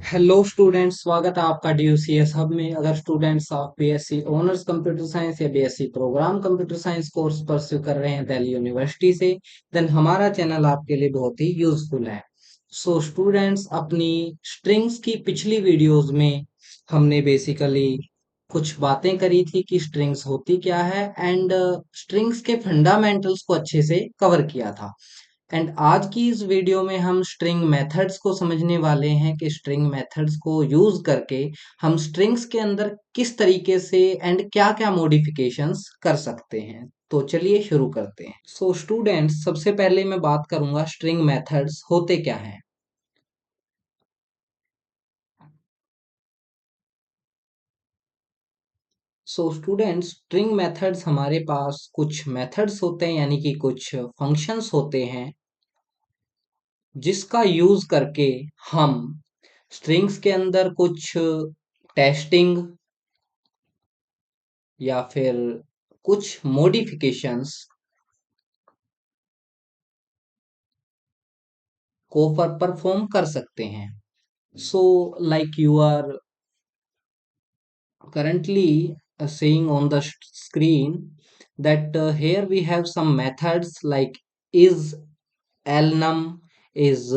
Hello students, स्वागत है आपका DUCS हब में। अगर स्टूडेंट्स आप बीएससी ऑनर्स कंप्यूटर साइंस या BSc program computer science course pursue कर रहे हैं दिल्ली यूनिवर्सिटी से, देन हमारा चैनल आपके लिए बहुत ही यूजफुल है। सो स्टूडेंट्स, अपनी स्ट्रिंग्स की पिछली वीडियोस में हमने बेसिकली कुछ बातें करी थी कि स्ट्रिंग्स होती क्या है एंड स्ट्रिंग्स के फंडामेंटल्स को अच्छे से कवर किया था। एंड आज की इस वीडियो में हम स्ट्रिंग मेथड्स को समझने वाले हैं कि स्ट्रिंग मेथड्स को यूज करके हम स्ट्रिंग्स के अंदर किस तरीके से एंड क्या क्या मॉडिफिकेशंस कर सकते हैं। तो चलिए शुरू करते हैं। सो स्टूडेंट्स, सबसे पहले मैं बात करूंगा स्ट्रिंग मेथड्स होते क्या हैं। सो स्टूडेंट्स, स्ट्रिंग मेथड्स हमारे पास कुछ मेथड्स होते हैं, यानी कि कुछ फंक्शंस होते हैं जिसका यूज करके हम स्ट्रिंग्स के अंदर कुछ टेस्टिंग या फिर कुछ मॉडिफिकेशंस को परफॉर्म कर सकते हैं। So like you are currently seeing on the screen that here we have some methods like is alnum, is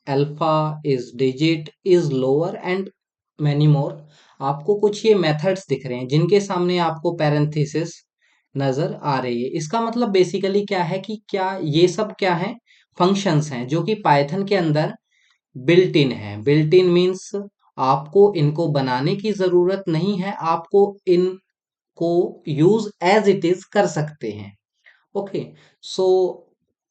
alpha, is digit, is lower and many more। आपको कुछ ये मेथड्स दिख रहे हैं जिनके सामने आपको पैरेंथेसिस नजर आ रही है। इसका मतलब बेसिकली क्या है कि क्या ये सब क्या है, फंक्शंस हैं जो कि पाइथन के अंदर बिल्ट इन है। बिल्ट इन मीन्स आपको इनको बनाने की जरूरत नहीं है, आपको इनको यूज एज इट इज कर सकते हैं। ओके। सो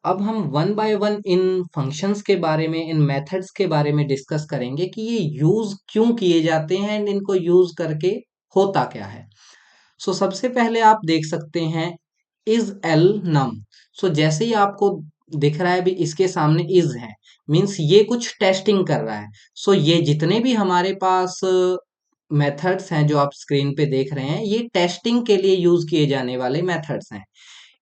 अब हम one by one in functions के बारे में, इन मेथड्स के बारे में डिस्कस करेंगे कि ये यूज क्यों किए जाते हैं एंड इनको यूज करके होता क्या है। सो सबसे पहले आप देख सकते हैं इज एल नम। सो जैसे ही आपको दिख रहा है भी इसके सामने इज है, मीन्स ये कुछ टेस्टिंग कर रहा है। सो ये जितने भी हमारे पास मेथड्स हैं जो आप स्क्रीन पे देख रहे हैं, ये टेस्टिंग के लिए यूज किए जाने वाले मेथड्स हैं।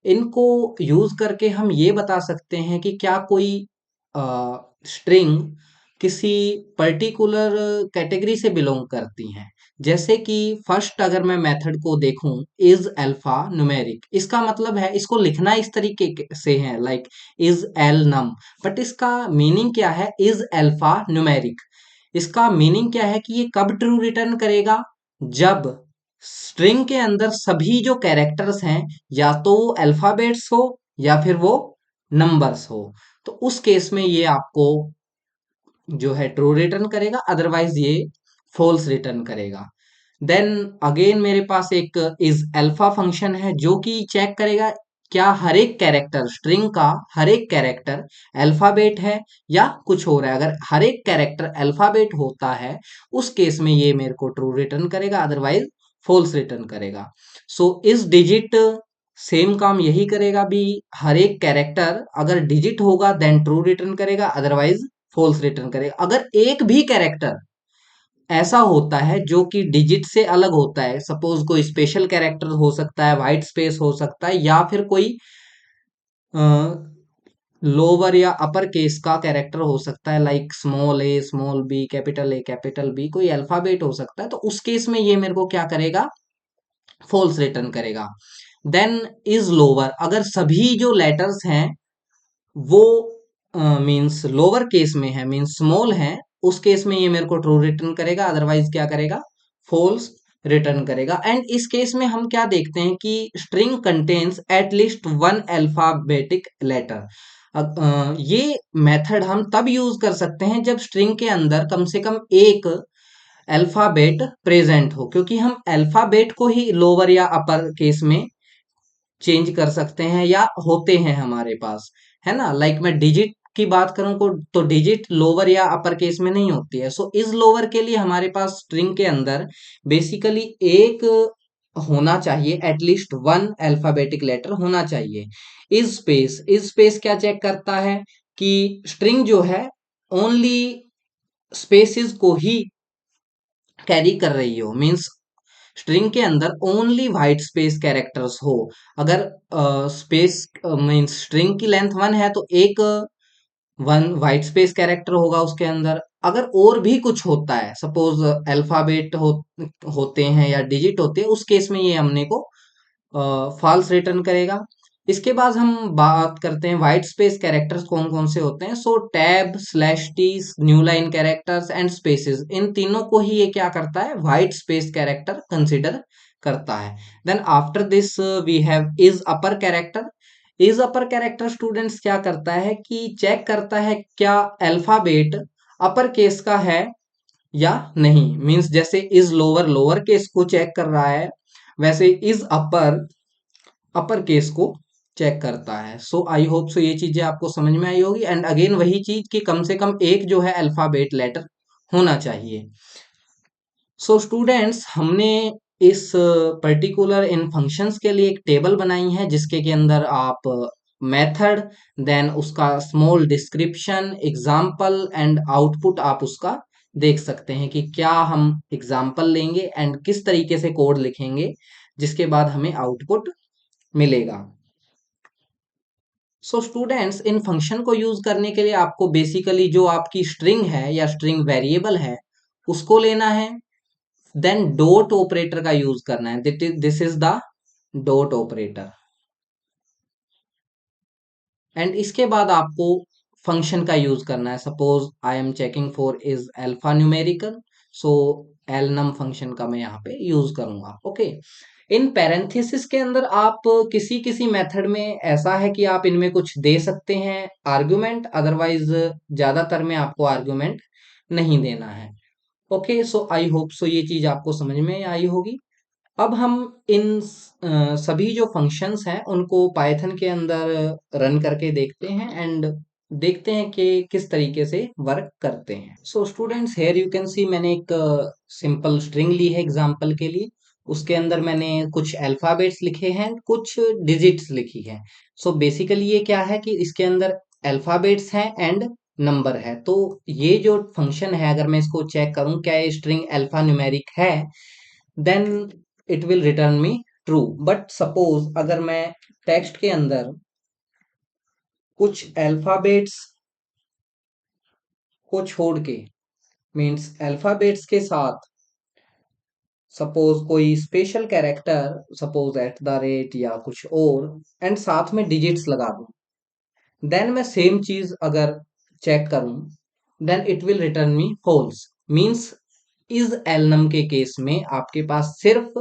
इनको यूज करके हम ये बता सकते हैं कि क्या कोई स्ट्रिंग किसी पर्टिकुलर कैटेगरी से बिलोंग करती हैं। जैसे कि फर्स्ट अगर मैं मेथड को देखूं, इज अल्फा न्यूमेरिक, इसका मतलब है इसको लिखना इस तरीके से है like is L num, but इसका मीनिंग क्या है, इज अल्फा न्यूमेरिक। इसका मीनिंग क्या है कि ये कब ट्रू रिटर्न करेगा, जब स्ट्रिंग के अंदर सभी जो कैरेक्टर्स हैं या तो वो अल्फाबेट्स हो या फिर वो नंबर्स हो, तो उस केस में ये आपको जो है ट्रू रिटर्न करेगा, अदरवाइज ये फॉल्स रिटर्न करेगा। देन अगेन मेरे पास एक इज अल्फा फंक्शन है जो कि चेक करेगा क्या हर एक कैरेक्टर, स्ट्रिंग का हर एक कैरेक्टर अल्फाबेट है या कुछ हो रहा है। अगर हर एक कैरेक्टर अल्फाबेट होता है, उस केस में ये मेरे को ट्रू रिटर्न करेगा, अदरवाइज फॉल्स रिटर्न करेगा। सो इस डिजिट सेम काम यही करेगा भी, हर एक कैरेक्टर अगर डिजिट होगा देन ट्रू रिटर्न करेगा, अदरवाइज फॉल्स रिटर्न करेगा। अगर एक भी कैरेक्टर ऐसा होता है जो कि डिजिट से अलग होता है, सपोज कोई स्पेशल कैरेक्टर हो सकता है, वाइट स्पेस हो सकता है, या फिर कोई लोअर या अपर केस का कैरेक्टर हो सकता है like small A small B capital A capital B, कोई अल्फाबेट हो सकता है, तो उस केस में ये मेरे को क्या करेगा, फॉल्स रिटर्न करेगा। देन इज लोअर, अगर सभी जो लेटर्स हैं वो मींस लोअर केस में है, मींस स्मॉल है, उस केस में ये मेरे को ट्रू रिटर्न करेगा, अदरवाइज क्या करेगा, फॉल्स रिटर्न करेगा। एंड इस केस में हम क्या देखते हैं कि string contains at least one alphabetic letter. ये मेथड हम तब यूज कर सकते हैं जब स्ट्रिंग के अंदर कम से कम एक अल्फाबेट प्रेजेंट हो, क्योंकि हम अल्फाबेट को ही लोअर या अपर केस में चेंज कर सकते हैं या होते हैं हमारे पास, है ना। लाइक मैं डिजिट की बात करूं तो डिजिट लोअर या अपर केस में नहीं होती है। सो इस लोअर के लिए हमारे पास स्ट्रिंग के अंदर बेसिकली एक होना चाहिए, एटलीस्ट वन अल्फाबेटिक लेटर होना चाहिए। इज स्पेस क्या चेक करता है कि स्ट्रिंग जो है ओनली स्पेसिस को ही कैरी कर रही हो, मींस स्ट्रिंग के अंदर ओनली व्हाइट स्पेस कैरेक्टर्स हो। अगर स्पेस मींस स्ट्रिंग की लेंथ वन है तो एक वन वाइट स्पेस कैरेक्टर होगा उसके अंदर। अगर और भी कुछ होता है, सपोज अल्फाबेट होते हैं या डिजिट होते हैं, उस केस में ये हमने को फॉल्स रिटर्न करेगा। इसके बाद हम बात करते हैं वाइट स्पेस कैरेक्टर्स कौन कौन से होते हैं। So tab, slash T, new line characters and spaces, इन तीनों को ही ये क्या करता है, वाइट स्पेस कैरेक्टर कंसिडर करता है। Then after this we have is upper character. Is upper character students क्या करता है कि चेक करता है क्या अल्फाबेट अपर केस का है या नहीं। मींस जैसे इज लोअर लोअर केस को चेक कर रहा है, वैसे इज अपर अपर केस को चेक करता है। सो आई होप सो ये चीजें आपको समझ में आई होगी। एंड अगेन वही चीज कि कम से कम एक जो है अल्फाबेट लेटर होना चाहिए। सो स्टूडेंट्स, हमने इस पर्टिकुलर इन फंक्शंस के लिए एक टेबल बनाई है जिसके के अंदर आप मेथड, देन उसका small description, example and output आप उसका देख सकते हैं कि क्या हम एग्जाम्पल लेंगे एंड किस तरीके से कोड लिखेंगे जिसके बाद हमें आउटपुट मिलेगा। सो स्टूडेंट्स, इन फंक्शन को यूज करने के लिए आपको बेसिकली जो आपकी स्ट्रिंग है या स्ट्रिंग वेरिएबल है उसको लेना है। देन डॉट ऑपरेटर का यूज करना है। This is the dot operator. And इसके बाद आपको फंक्शन का यूज करना है। Suppose I am checking for is alpha numerical, so alnum function का मैं यहाँ पे यूज करूंगा। ओके, इन पैरेंथेसिस के अंदर आप किसी किसी मेथड में ऐसा है कि आप इनमें कुछ दे सकते हैं आर्गुमेंट, अदरवाइज ज्यादातर में आपको आर्गुमेंट नहीं देना है। Okay, so I hope so ये चीज आपको समझ में आई होगी। अब हम इन सभी जो फंक्शंस हैं उनको पाइथन के अंदर रन करके देखते हैं एंड देखते हैं कि किस तरीके से वर्क करते हैं। So students, here you can see मैंने एक सिंपल स्ट्रिंग ली है एग्जांपल के लिए। उसके अंदर मैंने कुछ अल्फाबेट्स लिखे हैं, कुछ डिजिट्स लिखी है। सो बेसिकली ये क्या है कि इसके अंदर अल्फाबेट्स हैं एंड नंबर है। तो ये जो फंक्शन है, अगर मैं इसको चेक करूं क्या ये स्ट्रिंग अल्फा न्यूमेरिक है, then it will return me true. But suppose अगर मैं टेक्स्ट के अंदर कुछ अल्फाबेट्स को छोड़ के, मीन्स अल्फाबेट्स के साथ सपोज कोई special character, suppose eight the rate या कुछ और, एंड साथ में डिजिट्स लगा दूं, देन मैं सेम चीज अगर चेक करूं, then it will return me false. Means is alnum के केस में आपके पास सिर्फ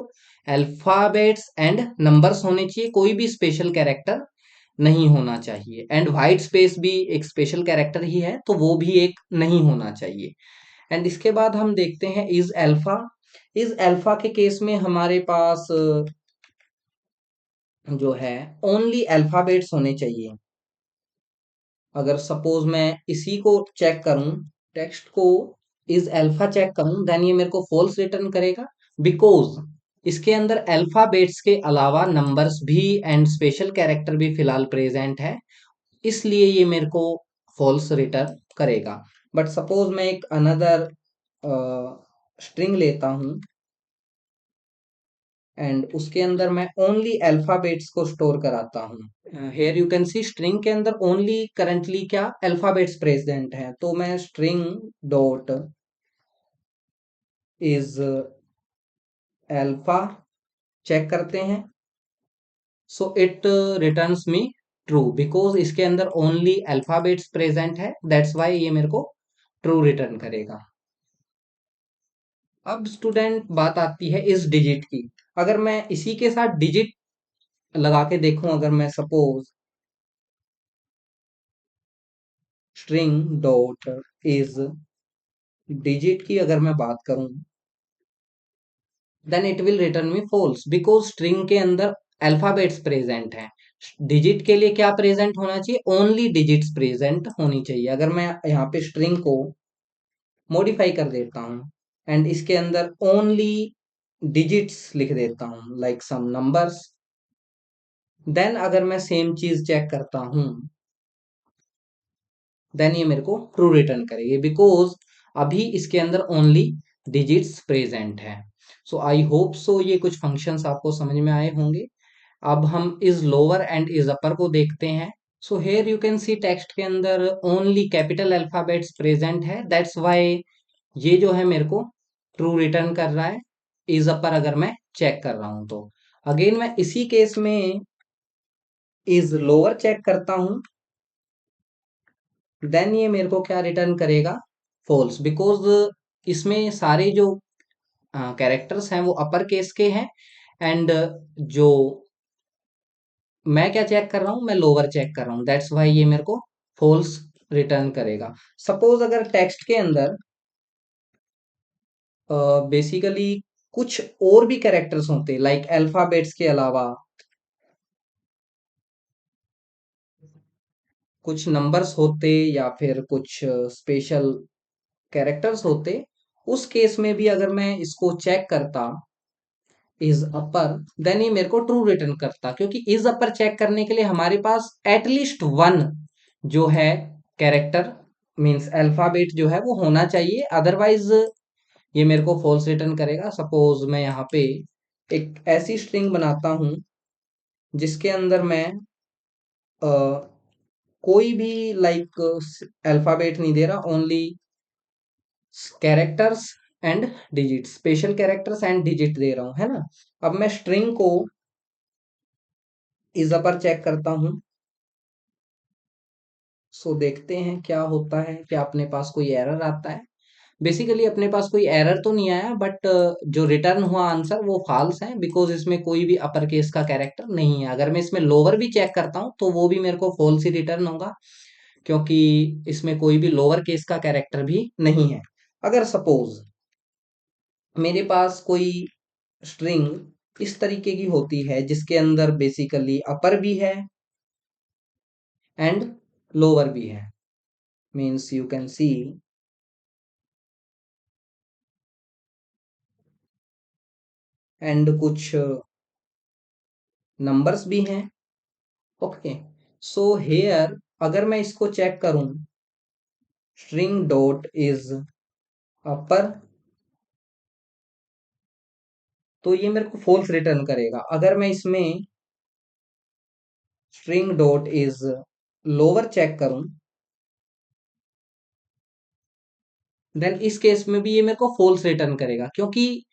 अल्फाबेट्स एंड नंबर्स होने चाहिए, कोई भी स्पेशल कैरेक्टर नहीं होना चाहिए। एंड वाइट स्पेस भी एक स्पेशल कैरेक्टर ही है, तो वो भी एक नहीं होना चाहिए। एंड इसके बाद हम देखते हैं इज अल्फा। इज अल्फा के केस में हमारे पास जो है ओनली अल्फाबेट्स होने चाहिए। अगर सपोज मैं इसी को चेक करूं, टेक्स्ट को इज अल्फा चेक करूं, देन ये मेरे को फॉल्स रिटर्न करेगा, बिकॉज इसके अंदर अल्फाबेट्स के अलावा नंबर्स भी एंड स्पेशल कैरेक्टर भी फिलहाल प्रेजेंट है, इसलिए ये मेरे को फॉल्स रिटर्न करेगा। बट सपोज मैं एक अनदर स्ट्रिंग लेता हूं एंड उसके अंदर मैं ओनली अल्फाबेट्स को स्टोर कराता हूँ। Here you can see string के अंदर ओनली करंटली क्या अल्फाबेट्स प्रेजेंट है, तो मैं string dot is alpha check करते हैं। So it returns me true, because इसके अंदर ओनली अल्फाबेट्स प्रेजेंट है, दैट्स वाई ये मेरे को ट्रू रिटर्न करेगा। अब स्टूडेंट बात आती है इस डिजिट की। अगर मैं इसी के साथ डिजिट लगा के देखूं, अगर मैं suppose string dot is digit की अगर मैं बात करूं, then it will return me false, because string के अंदर अल्फाबेट्स प्रेजेंट हैं। डिजिट के लिए क्या प्रेजेंट होना चाहिए, ओनली डिजिट्स प्रेजेंट होनी चाहिए। अगर मैं यहाँ पे स्ट्रिंग को मॉडिफाई कर देता हूँ एंड इसके अंदर ओनली डिजिट्स लिख देता हूँ लाइक सम नंबर्स, देन अगर मैं सेम चीज चेक करता हूँ, देन ये मेरे को ट्रू रिटर्न करेगी, बिकॉज अभी इसके अंदर ओनली डिजिट्स प्रेजेंट है। सो आई होप सो ये कुछ फंक्शंस आपको समझ में आए होंगे। अब हम इज लोअर एंड इज अपर को देखते हैं। सो here you can C text के अंदर ओनली कैपिटल अल्फाबेट्स प्रेजेंट है, दैट्स वाई ये जो है मेरे को ट्रू रिटर्न कर रहा है इज अपर, अगर मैं चेक कर रहा हूं तो। अगेन मैं इसी केस में इज लोअर चेक करता हूं, देन ये मेरे को क्या रिटर्न करेगा, फॉल्स, बिकॉज इसमें सारे जो कैरेक्टर्स हैं वो अपर केस के हैं, एंड जो मैं क्या चेक कर रहा हूं, मैं लोअर चेक कर रहा हूं, दैट्स वाई ये मेरे को फॉल्स रिटर्न करेगा। सपोज अगर टेक्स्ट के अंदर बेसिकली कुछ और भी कैरेक्टर्स होते लाइक अल्फाबेट्स के अलावा कुछ नंबर्स होते या फिर कुछ स्पेशल कैरेक्टर्स होते, उस केस में भी अगर मैं इसको चेक करता इज अपर, देन ये मेरे को ट्रू रिटर्न करता, क्योंकि इज अपर चेक करने के लिए हमारे पास एटलीस्ट वन जो है कैरेक्टर मींस अल्फाबेट जो है वो होना चाहिए, अदरवाइज ये मेरे को फॉल्स रिटर्न करेगा। सपोज मैं यहाँ पे एक ऐसी स्ट्रिंग बनाता हूँ जिसके अंदर मैं अ, कोई भी लाइक अल्फाबेट नहीं दे रहा, only characters and digit, special characters and digit दे रहा हूं, है ना। अब मैं स्ट्रिंग को इज अपर चेक करता हूं, सो देखते हैं क्या होता है, क्या अपने पास कोई एरर आता है। बेसिकली अपने पास कोई एरर तो नहीं आया, बट जो रिटर्न हुआ आंसर वो फॉल्स है, बिकॉज इसमें कोई भी अपर केस का कैरेक्टर नहीं है। अगर मैं इसमें लोअर भी चेक करता हूँ तो वो भी मेरे को फॉल्स ही रिटर्न होगा, क्योंकि इसमें कोई भी लोअर केस का कैरेक्टर भी नहीं है। अगर सपोज मेरे पास कोई स्ट्रिंग इस तरीके की होती है जिसके अंदर बेसिकली अपर भी है एंड लोअर भी है, means you can C and कुछ नंबर्स भी हैं। ओके, सो हेयर अगर मैं इसको चेक करूं, स्ट्रिंग डॉट इज अपर, तो ये मेरे को फॉल्स रिटर्न करेगा। अगर मैं इसमें string dot is lower check करूं, देन इस केस में भी ये मेरे को फॉल्स रिटर्न करेगा, क्योंकि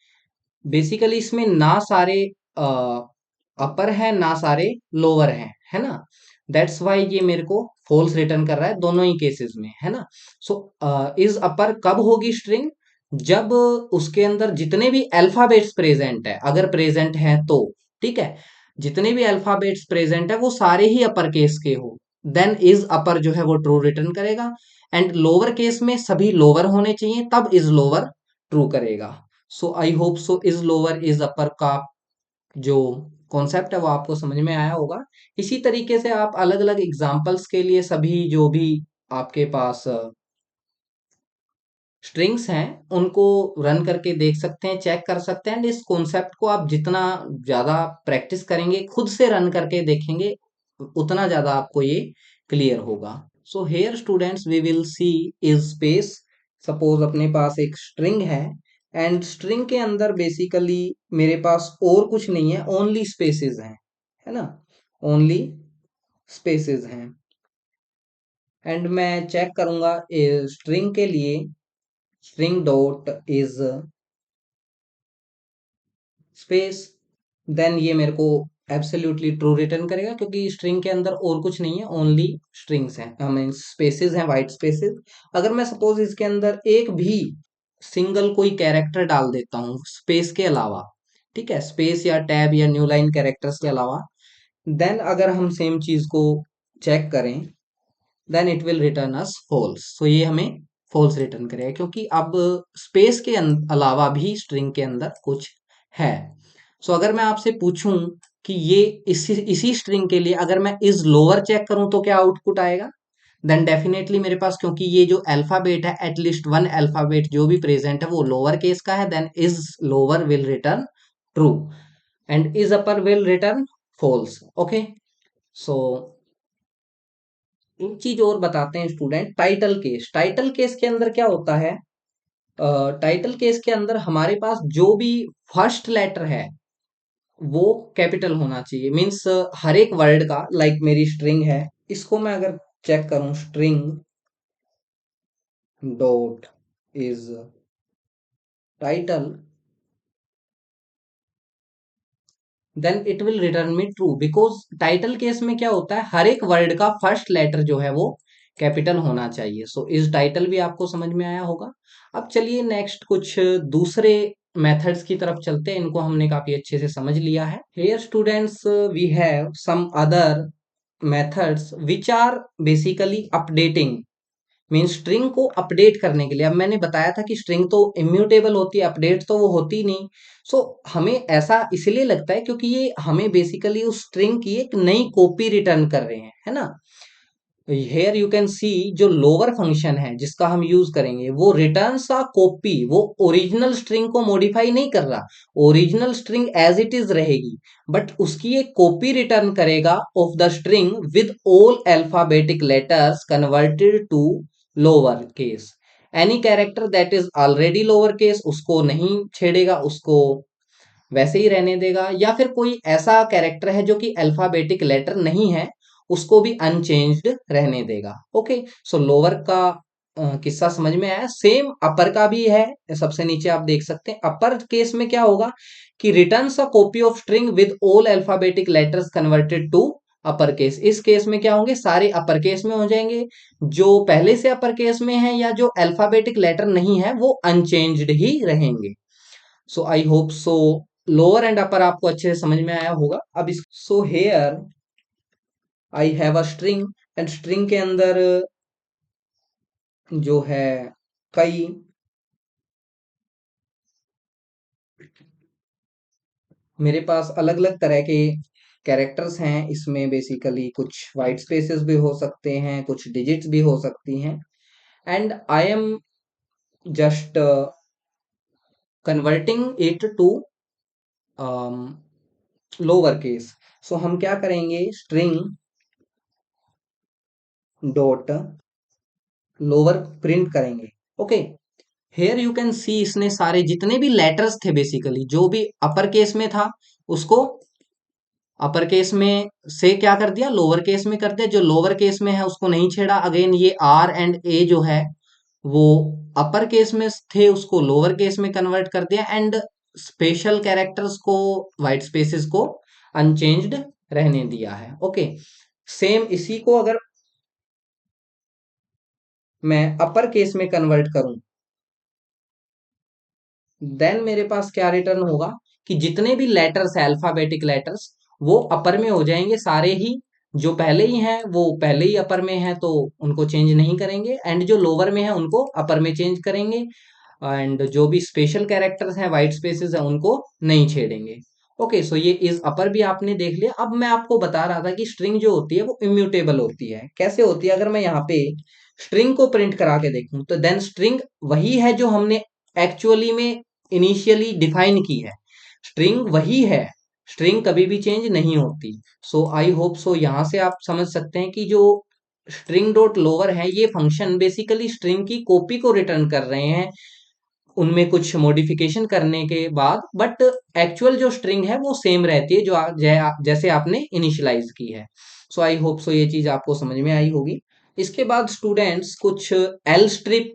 बेसिकली इसमें ना सारे अपर है ना सारे लोअर है ना। दैट्स वाई ये मेरे को फॉल्स रिटर्न कर रहा है दोनों ही केसेस में, है ना। सो इज अपर कब होगी स्ट्रिंग, जब उसके अंदर जितने भी अल्फाबेट्स प्रेजेंट है, अगर प्रेजेंट है तो, ठीक है, जितने भी अल्फाबेट्स प्रेजेंट है वो सारे ही अपर केस के हो, देन इज अपर जो है वो ट्रू रिटर्न करेगा। एंड लोअर केस में सभी लोअर होने चाहिए, तब इज लोअर ट्रू करेगा। So I hope so is lower is upper का जो कॉन्सेप्ट है वो आपको समझ में आया होगा। इसी तरीके से आप अलग अलग एग्जाम्पल्स के लिए सभी जो भी आपके पास स्ट्रिंग्स हैं उनको रन करके देख सकते हैं, चेक कर सकते हैं, एंड इस कॉन्सेप्ट को आप जितना ज़्यादा प्रैक्टिस करेंगे, खुद से रन करके देखेंगे, उतना ज़्यादा आपको ये क्लियर होगा। So here students we will see is space. Suppose अपने पास एक स्ट्रिंग है एंड स्ट्रिंग के अंदर बेसिकली मेरे पास और कुछ नहीं है, ओनली स्पेसेस हैं, है ना, ओनली स्पेसेस हैं। एंड मैं चेक करूंगा स्ट्रिंग के लिए, string dot is space, then ये मेरे को एब्सोल्युटली ट्रू रिटर्न करेगा, क्योंकि स्ट्रिंग के अंदर और कुछ नहीं है, ओनली स्ट्रिंग्स हैं, आई मीन स्पेसेस हैं, वाइट स्पेसेस। अगर मैं सपोज इसके अंदर एक भी सिंगल कोई कैरेक्टर डाल देता हूँ स्पेस के अलावा, ठीक है, स्पेस या टैब या न्यू लाइन कैरेक्टर्स के अलावा, देन अगर हम सेम चीज को चेक करें, then it will return us false. तो ये हमें फॉल्स रिटर्न करेगा, क्योंकि अब स्पेस के अलावा भी स्ट्रिंग के अंदर कुछ है। सो अगर मैं आपसे पूछूं कि ये इसी स्ट्रिंग के लिए अगर मैं इज लोअर चेक करूं तो क्या आउटपुट आएगा, देन डेफिनेटली मेरे पास, क्योंकि ये जो अल्फाबेट है एटलीस्ट वन अल्फाबेट जो भी प्रेजेंट है वो लोअर केस का है, then is lower will return true and is upper will return false. Okay, so एक चीज और बताते हैं student, title case. Title case के अंदर क्या होता है, टाइटल केस के अंदर हमारे पास जो भी फर्स्ट लेटर है वो कैपिटल होना चाहिए, मीन्स हर एक वर्ड का, लाइक मेरी स्ट्रिंग है, इसको मैं अगर चेक करूं, string dot is title, then it will return me true, because title case में क्या होता है, हर एक वर्ड का फर्स्ट लेटर जो है वो कैपिटल होना चाहिए। सो इस टाइटल भी आपको समझ में आया होगा। अब चलिए नेक्स्ट कुछ दूसरे मेथड्स की तरफ चलते हैं, इनको हमने काफी अच्छे से समझ लिया है। Here students we have some other methods which are basically updating, mean string को अपडेट करने के लिए। अब मैंने बताया था कि स्ट्रिंग तो इम्यूटेबल होती है, अपडेट तो वो होती ही नहीं। सो हमें ऐसा इसलिए लगता है क्योंकि ये हमें बेसिकली उस स्ट्रिंग की एक नई कॉपी रिटर्न कर रहे हैं, है ना। हेयर यू कैन सी, जो लोअर फंक्शन है जिसका हम यूज करेंगे, वो रिटर्न अ कॉपी, वो ओरिजिनल स्ट्रिंग को मॉडिफाई नहीं कर रहा, original string as it is रहेगी, बट उसकी एक कॉपी रिटर्न करेगा of the string with all alphabetic letters converted to lower case. Any character that is already lower case उसको नहीं छेड़ेगा, उसको वैसे ही रहने देगा, या फिर कोई ऐसा कैरेक्टर है जो कि अल्फाबेटिक लेटर नहीं है, उसको भी अनचेंज्ड रहने देगा। ओके, सो लोअर का किस्सा समझ में आया। सेम अपर का भी है, सबसे नीचे आप देख सकते हैं। अपर केस में क्या होगा कि returns a copy of string with all alphabetic letters converted to upper case. इस केस में क्या होंगे, सारे अपर केस में हो जाएंगे, जो पहले से अपर केस में है या जो अल्फाबेटिक लेटर नहीं है वो अनचेंज्ड ही रहेंगे। So I hope so lower and upper आपको अच्छे से समझ में आया होगा। अब इस so here I have a string, and string के अंदर जो है कई मेरे पास अलग अलग तरह के कैरेक्टर्स हैं। इसमें बेसिकली कुछ वाइट स्पेसेस भी हो सकते हैं, कुछ डिजिट्स भी हो सकती हैं, and I am just converting it to lower case. So हम क्या करेंगे, स्ट्रिंग डॉट लोअर प्रिंट करेंगे। Okay, here you can see, इसने सारे जितने भी लेटर्स थे बेसिकली, जो भी अपर केस में था उसको अपर केस में से क्या कर दिया, लोअर केस में कर दिया, जो लोअर केस में है उसको नहीं छेड़ा। अगेन ये आर एंड ए जो है वो अपर केस में थे, उसको लोअर केस में कन्वर्ट कर दिया, एंड स्पेशल कैरेक्टर्स को, वाइट स्पेसेस को अनचेंज्ड रहने दिया है। ओके, सेम इसी को अगर मैं अपर केस में कन्वर्ट करूं, देन मेरे पास क्या रिटर्न होगा कि जितने भी लेटर्स है अल्फाबेटिक लेटर्स, वो अपर में हो जाएंगे सारे ही। जो पहले ही हैं वो पहले ही अपर में है तो उनको चेंज नहीं करेंगे, एंड जो लोअर में है उनको अपर में चेंज करेंगे, एंड जो भी स्पेशल कैरेक्टर्स हैं, वाइट स्पेसेस हैं, उनको नहीं छेड़ेंगे। ओके, सो ये इज अपर भी आपने देख लिया। अब मैं आपको बता रहा था कि स्ट्रिंग जो होती है वो इम्यूटेबल होती है। कैसे होती है, अगर मैं यहाँ पे स्ट्रिंग को प्रिंट करा के देखूं तो देन स्ट्रिंग वही है जो हमने एक्चुअली में इनिशियली डिफाइन की है, स्ट्रिंग वही है, स्ट्रिंग कभी भी चेंज नहीं होती। सो आई होप सो यहां से आप समझ सकते हैं कि जो स्ट्रिंग डॉट लोअर है, ये फंक्शन बेसिकली स्ट्रिंग की कॉपी को रिटर्न कर रहे हैं उनमें कुछ मॉडिफिकेशन करने के बाद, बट एक्चुअल जो स्ट्रिंग है वो सेम रहती है जो जैसे आपने इनिशियलाइज की है। सो आई होप सो ये चीज आपको समझ में आई होगी। इसके बाद स्टूडेंट्स कुछ एल स्ट्रिप,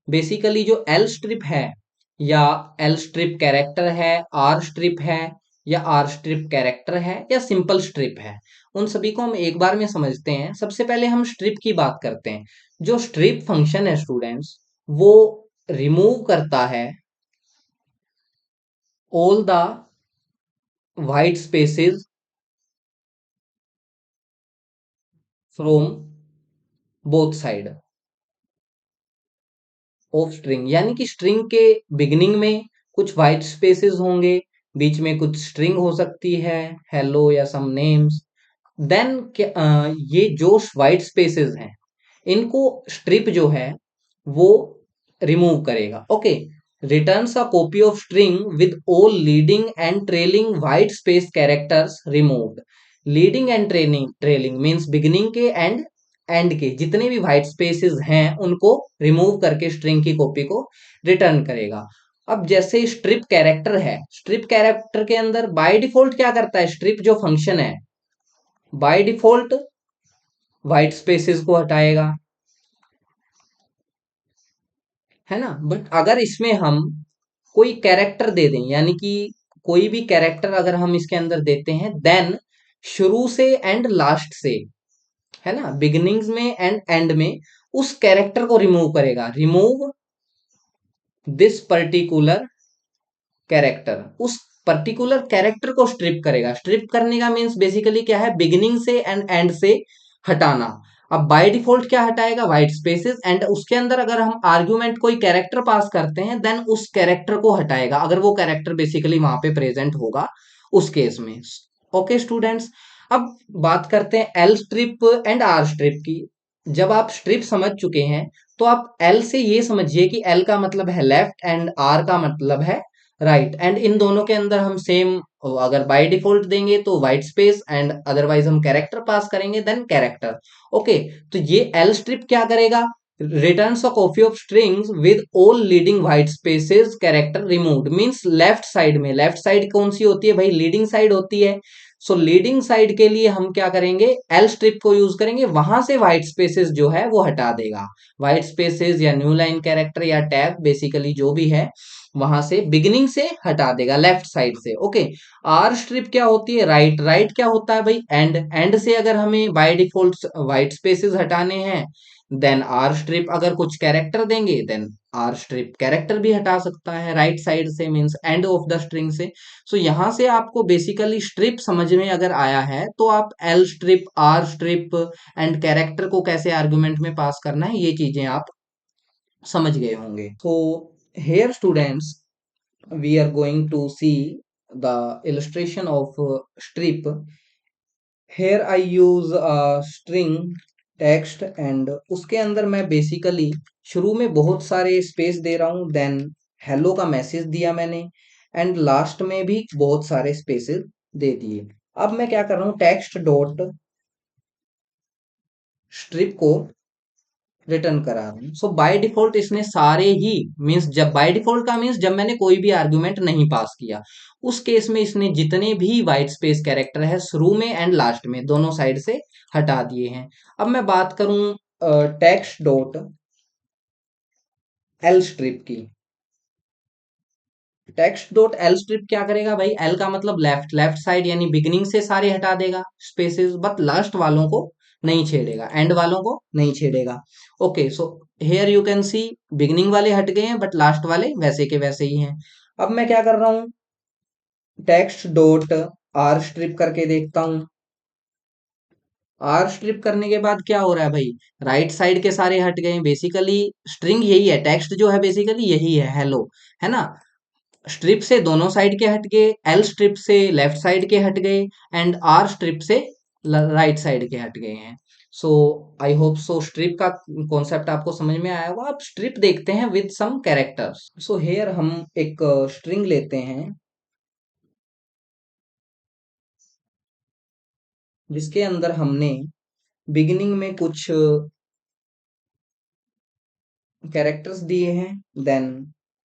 बेसिकली जो एल स्ट्रिप है, या एल स्ट्रिप कैरेक्टर है, आर स्ट्रिप है, या आर स्ट्रिप कैरेक्टर है, या सिंपल स्ट्रिप है, उन सभी को हम एक बार में समझते हैं। सबसे पहले हम स्ट्रिप की बात करते हैं। जो स्ट्रिप फंक्शन है स्टूडेंट्स, वो रिमूव करता है all the white spaces from both side of string, यानी कि स्ट्रिंग के बिगिनिंग में कुछ वाइट स्पेसेस होंगे, बीच में कुछ स्ट्रिंग हो सकती है, हेलो या सम नेम्स, देन ये जो वाइट स्पेसेस हैं इनको स्ट्रिप जो है वो रिमूव करेगा। Okay, returns a copy of string with all leading and trailing white space characters removed. Leading and trailing means beginning के एंड एंड के जितने भी वाइट स्पेसेस हैं उनको रिमूव करके स्ट्रिंग की कॉपी को रिटर्न करेगा। अब जैसे स्ट्रिप कैरेक्टर है, स्ट्रिप कैरेक्टर के अंदर बाय डिफॉल्ट क्या करता है, स्ट्रिप जो फंक्शन है बाय डिफॉल्ट वाइट स्पेसेस को हटाएगा, है ना। बट अगर इसमें हम कोई कैरेक्टर दे दें, यानी कि कोई भी कैरेक्टर अगर हम इसके अंदर देते हैं, देन शुरू से एंड लास्ट से, है ना, बिगिनिंग्स में एंड एंड में उस कैरेक्टर को रिमूव करेगा, रिमूव दिस पर्टिकुलर कैरेक्टर, उस पर्टिकुलर कैरेक्टर को स्ट्रिप करेगा। स्ट्रिप करने का मीन्स बेसिकली क्या है, बिगिनिंग से एंड एंड से हटाना। अब बाय डिफॉल्ट क्या हटाएगा, व्हाइट स्पेसेस, एंड उसके अंदर अगर हम आर्ग्यूमेंट कोई कैरेक्टर पास करते हैं, देन उस कैरेक्टर को हटाएगा, अगर वो कैरेक्टर बेसिकली वहां पे प्रेजेंट होगा उस केस में। ओके स्टूडेंट्स, अब बात करते हैं L strip and R strip की। जब आप स्ट्रिप समझ चुके हैं, तो आप एल से ये समझिए कि एल का मतलब है लेफ्ट एंड आर का मतलब है राइट, एंड इन दोनों के अंदर हम सेम, अगर बाय डिफॉल्ट देंगे तो व्हाइट स्पेस, एंड अदरवाइज हम कैरेक्टर पास करेंगे देन कैरेक्टर। ओके, तो ये एल स्ट्रिप क्या करेगा, returns a copy of strings with all leading white spaces character removed, means left side में, लेफ्ट साइड कौन सी होती है भाई, लीडिंग साइड होती है। सो लीडिंग साइड के लिए हम क्या करेंगे, एल स्ट्रिप को यूज करेंगे, वहां से व्हाइट स्पेसेस जो है वो हटा देगा। व्हाइट स्पेसेस या न्यू लाइन कैरेक्टर या टैब बेसिकली जो भी है, वहां से बिगिनिंग से हटा देगा, लेफ्ट साइड से। ओके, आर स्ट्रिप क्या होती है, राइट, राइट क्या होता है भाई, एंड, एंड से अगर हमें बाय डिफॉल्ट व्हाइट स्पेसेस हटाने हैं, देन आर स्ट्रिप अगर कुछ कैरेक्टर देंगे, देन आर स्ट्रिप कैरेक्टर भी हटा सकता है राइट साइड से, means end of the string से। सो यहां से आपको बेसिकली स्ट्रिप समझ में अगर आया है, तो आप L strip, R strip and character को कैसे आर्गुमेंट में पास करना है, ये चीजें आप समझ गए होंगे। तो here students, we are going to see the illustration of strip. Here I use a string text, and उसके अंदर मैं बेसिकली शुरू में बहुत सारे स्पेस दे रहा हूँ, देन हेलो का मैसेज दिया मैंने, एंड लास्ट में भी बहुत सारे स्पेसेस दे दिए। अब मैं क्या कर रहा हूँ, टेक्स्ट डॉट स्ट्रिप को रिटर्न करा रहा हूँ। सो बाय डिफॉल्ट इसने सारे ही, मींस जब बाय डिफॉल्ट का मींस जब मैंने कोई भी आर्गुमेंट नहीं पास किया, उस केस में इसने जितने भी व्हाइट स्पेस कैरेक्टर है शुरू में एंड लास्ट में दोनों साइड से हटा दिए हैं। अब मैं बात करूं टेक्स्ट डॉट एल स्ट्रिप की। टेक्स्ट डॉट एल स्ट्रिप क्या करेगा भाई, एल का मतलब लेफ्ट, लेफ्ट साइड यानी बिगिनिंग से सारे हटा देगा स्पेसेस, बट लास्ट वालों को नहीं छेड़ेगा, एंड वालों को नहीं छेड़ेगा। Okay, so here you can see beginning वाले हट गए हैं, बट लास्ट वाले वैसे के वैसे ही हैं। अब मैं क्या कर रहा हूं, टेक्स्ट डॉट आर स्ट्रिप करके देखता हूं। आर स्ट्रिप करने के बाद क्या हो रहा है भाई, राइट साइड के सारे हट गए, बेसिकली स्ट्रिंग यही है, टेक्स्ट जो है बेसिकली यही है, हेलो, है ना। स्ट्रिप से दोनों साइड के हट गए, एल स्ट्रिप से लेफ्ट साइड के हट गए, एंड आर स्ट्रिप से राइट साइड के हट गए हैं। So I hope so strip का कॉन्सेप्ट आपको समझ में आया होगा। अब स्ट्रिप देखते हैं with some characters. So here हम एक स्ट्रिंग लेते हैं, जिसके अंदर हमने बिगिनिंग में कुछ कैरेक्टर्स दिए हैं, देन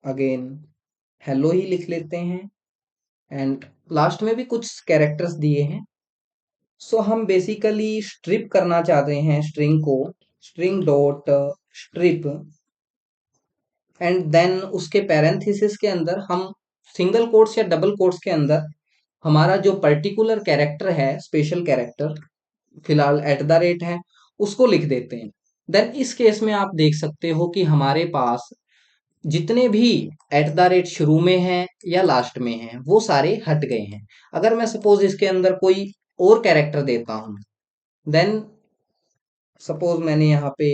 अगेन हेलो ही लिख लेते हैं, एंड लास्ट में भी कुछ कैरेक्टर्स दिए हैं। सो हम बेसिकली स्ट्रिप करना चाहते हैं स्ट्रिंग को, string dot strip, and then उसके पैरेंथेसिस के अंदर हम सिंगल कोट्स या डबल कोट्स के अंदर हमारा जो पर्टिकुलर कैरेक्टर है, स्पेशल कैरेक्टर फिलहाल एट द रेट है, उसको लिख देते हैं। देन इस केस में आप देख सकते हो कि हमारे पास जितने भी एट द रेट शुरू में हैं या लास्ट में हैं, वो सारे हट गए हैं। अगर मैं सपोज इसके अंदर कोई और कैरेक्टर देता हूं, देन सपोज मैंने यहाँ पे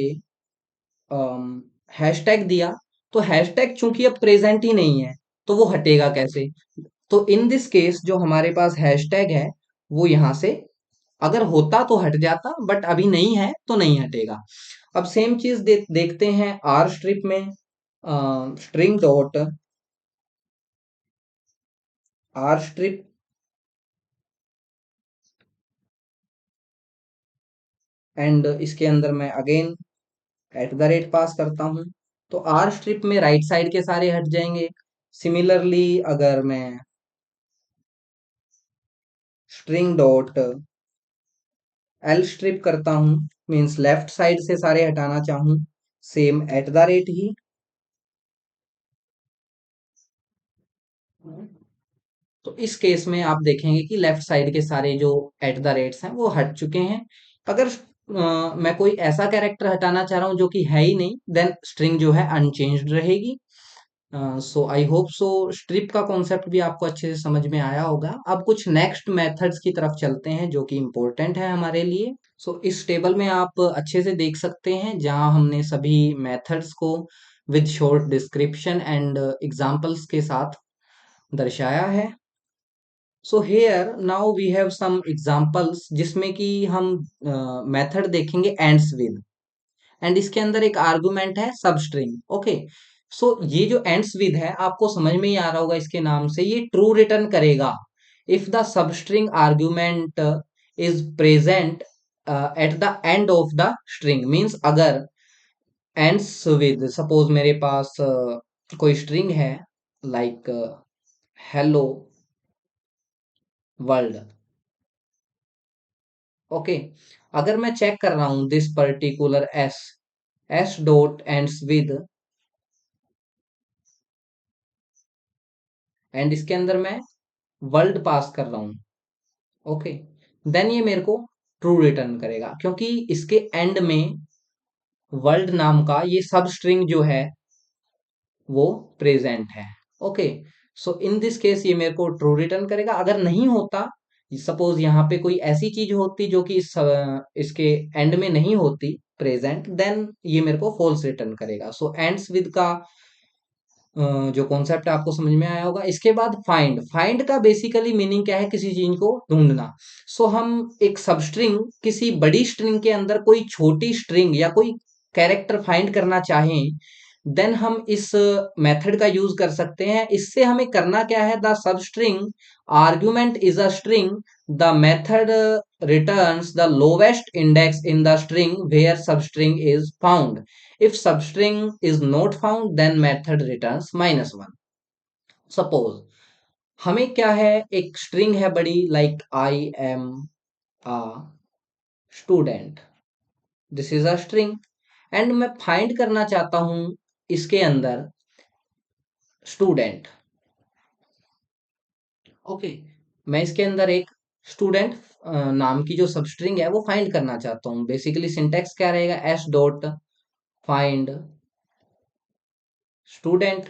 हैशटैग दिया, तो हैशटैग चूंकि अब प्रेजेंट ही नहीं है, तो वो हटेगा कैसे। तो इन दिस केस जो हमारे पास हैशटैग है, वो यहां से अगर होता तो हट जाता, बट अभी नहीं है तो नहीं हटेगा। अब सेम चीज देखते हैं आर स्ट्रिप में, string dot are strip, and इसके अंदर मैं अगेन एट द रेट पास करता हूं, तो आर स्ट्रिप में राइट साइड के सारे हट जाएंगे। सिमिलरली अगर मैं स्ट्रिंग डॉट एल स्ट्रिप करता हूं, मीन्स लेफ्ट साइड से सारे हटाना चाहूं, सेम एट द रेट ही। तो इस केस में आप देखेंगे कि लेफ्ट साइड के सारे जो एट द रेट्स हैं वो हट चुके हैं। अगर मैं कोई ऐसा कैरेक्टर हटाना चाह रहा हूँ जो कि है ही नहीं, देन स्ट्रिंग जो है अनचेंज्ड रहेगी। सो आई होप सो स्ट्रिप का कॉन्सेप्ट भी आपको अच्छे से समझ में आया होगा। अब कुछ नेक्स्ट मेथड्स की तरफ चलते हैं जो कि इम्पोर्टेंट है हमारे लिए। सो इस टेबल में आप अच्छे से देख सकते हैं जहां हमने सभी मेथड्स को with short description and examples के साथ दर्शाया है। So here now we have some examples जिसमें कि हम मेथड देखेंगे एंड्स विद, एंड इसके अंदर एक आर्गुमेंट है सब स्ट्रिंग। ओके, सो ये जो एंड्स विद है आपको समझ में ही आ रहा होगा इसके नाम से, ये ट्रू रिटर्न करेगा if the sub string argument is present at the end of the string. Means अगर एंड्स विद, सपोज मेरे पास कोई स्ट्रिंग है लाइक हेलो वर्ल्ड। ओके, अगर मैं चेक कर रहा हूं this particular S, S dot ends with, and इसके अंदर मैं वर्ल्ड पास कर रहा हूं। ओके, देन ये मेरे को ट्रू रिटर्न करेगा क्योंकि इसके एंड में वर्ल्ड नाम का ये सब स्ट्रिंग जो है वो प्रेजेंट है। Okay, so in this case ये मेरे को ट्रू रिटर्न करेगा। अगर नहीं होता, सपोज यहाँ पे कोई ऐसी चीज होती जो कि इसके एंड में नहीं होती प्रेजेंट, देन ये मेरे को फॉल्स रिटर्न करेगा। सो एंड्स विद का जो कॉन्सेप्ट आपको समझ में आया होगा। इसके बाद फाइंड, फाइंड का बेसिकली मीनिंग क्या है, किसी चीज को ढूंढना। सो हम एक सबस्ट्रिंग किसी बड़ी स्ट्रिंग के अंदर कोई छोटी स्ट्रिंग या कोई कैरेक्टर फाइंड करना चाहें, देन हम इस मेथड का यूज कर सकते हैं। इससे हमें करना क्या है, the substring argument is a string, the method returns the lowest index in the string where substring is found. If substring is not found, then method returns -1. Suppose हमें क्या है, एक स्ट्रिंग है बड़ी like I am a student, this is a string, and मैं find करना चाहता हूं इसके अंदर स्टूडेंट। ओके, मैं इसके अंदर एक स्टूडेंट नाम की जो सब स्ट्रिंग है वो फाइंड करना चाहता हूँ। बेसिकली सिंटेक्स क्या रहेगा, एस डॉट फाइंड स्टूडेंट।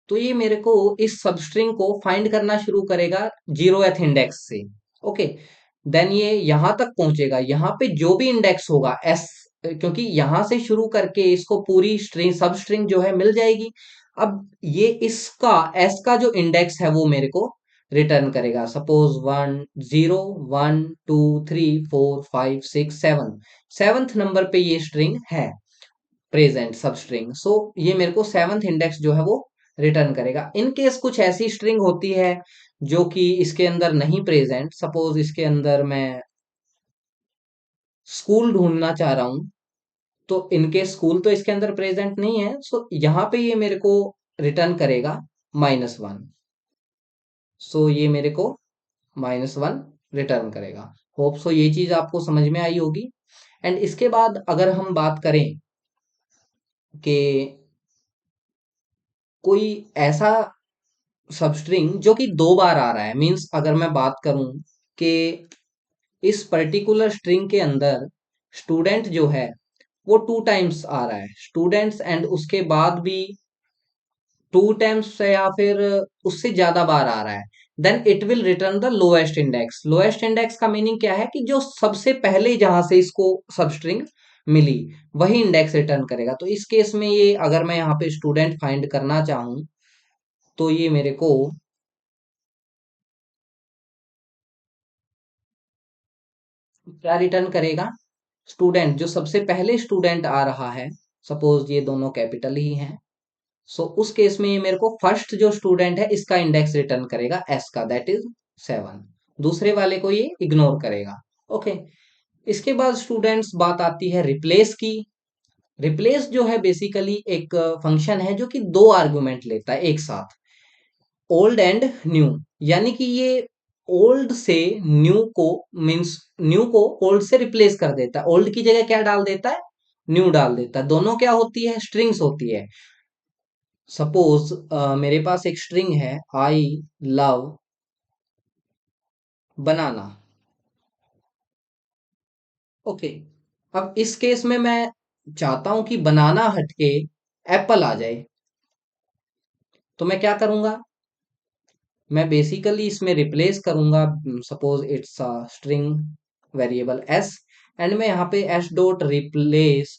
तो ये मेरे को इस सबस्ट्रिंग को फाइंड करना शुरू करेगा 0th इंडेक्स से। ओके, देन ये यहां तक पहुंचेगा, यहाँ पे जो भी इंडेक्स होगा एस, क्योंकि यहां से शुरू करके इसको पूरी स्ट्रिंग सब स्ट्रिंग जो है मिल जाएगी। अब ये इसका एस का जो इंडेक्स है वो मेरे को रिटर्न करेगा। सपोज 1 0 1 2 3 4 5 6 7, सेवंथ नंबर पे ये स्ट्रिंग है प्रेजेंट सब स्ट्रिंग। सो ये मेरे को सेवंथ इंडेक्स जो है वो रिटर्न करेगा। इन केस कुछ ऐसी स्ट्रिंग होती है जो कि इसके अंदर नहीं प्रेजेंट, सपोज इसके अंदर मैं स्कूल ढूंढना चाह रहा हूं, तो इनके स्कूल तो इसके अंदर प्रेजेंट नहीं है, सो यहाँ पे ये मेरे को रिटर्न करेगा -1। सो ये मेरे को -1 रिटर्न करेगा। होप सो ये चीज आपको समझ में आई होगी। एंड इसके बाद अगर हम बात करें कि कोई ऐसा सबस्ट्रिंग जो कि 2 बार आ रहा है, मींस अगर मैं बात करूं कि इस पर्टिकुलर स्ट्रिंग के अंदर स्टूडेंट जो है वो 2 टाइम्स आ रहा है स्टूडेंट्स, एंड उसके बाद भी 2 टाइम्स या फिर उससे ज्यादा बार आ रहा है, then it will return the lowest index. Lowest index का मीनिंग क्या है कि जो सबसे पहले जहां से इसको सबस्ट्रिंग मिली वही इंडेक्स रिटर्न करेगा। तो इस केस में ये अगर मैं यहाँ पे स्टूडेंट फाइंड करना चाहूं तो ये मेरे को क्या रिटर्न करेगा, स्टूडेंट, जो सबसे पहले स्टूडेंट आ रहा है, सपोज ये दोनों कैपिटल ही हैं, सो उस केस में ये मेरे को फर्स्ट जो स्टूडेंट है इसका इंडेक्स रिटर्न करेगा एस का, दैट इज 7। दूसरे वाले को ये इग्नोर करेगा। ओके, इसके बाद स्टूडेंट्स बात आती है रिप्लेस की। रिप्लेस जो है बेसिकली एक फंक्शन है जो कि 2 आर्गुमेंट लेता है एक साथ, ओल्ड एंड न्यू। यानी कि ये ओल्ड से न्यू को, मीन्स न्यू को ओल्ड से रिप्लेस कर देता है, ओल्ड की जगह क्या डाल देता है, न्यू डाल देता है। दोनों क्या होती है, स्ट्रिंग्स होती है। सपोज मेरे पास एक स्ट्रिंग है, आई लव बनाना। ओके, अब इस केस में मैं चाहता हूं कि बनाना हटके एप्पल आ जाए, तो मैं क्या करूंगा, मैं बेसिकली इसमें रिप्लेस करूंगा, suppose it's a string variable S, and मैं यहाँ पे एस डॉट रिप्लेस,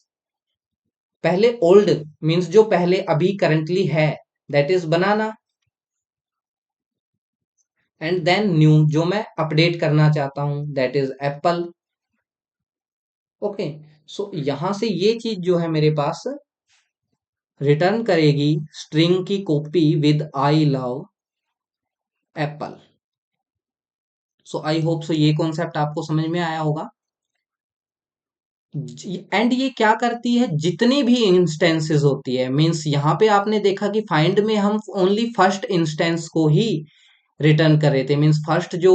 पहले ओल्ड मीन्स जो पहले अभी करंटली है, that is banana, and then new जो मैं अपडेट करना चाहता हूं, that is apple. Okay, so यहां से ये चीज जो है मेरे पास रिटर्न करेगी स्ट्रिंग की copy with I love apple. So I hope so ये कॉन्सेप्ट आपको समझ में आया होगा। एंड ये क्या करती है, जितनी भी इंस्टेंसेस होती है, मींस यहाँ पे आपने देखा कि फाइंड में हम ओनली फर्स्ट इंस्टेंस को ही रिटर्न कर रहे थे, मींस फर्स्ट जो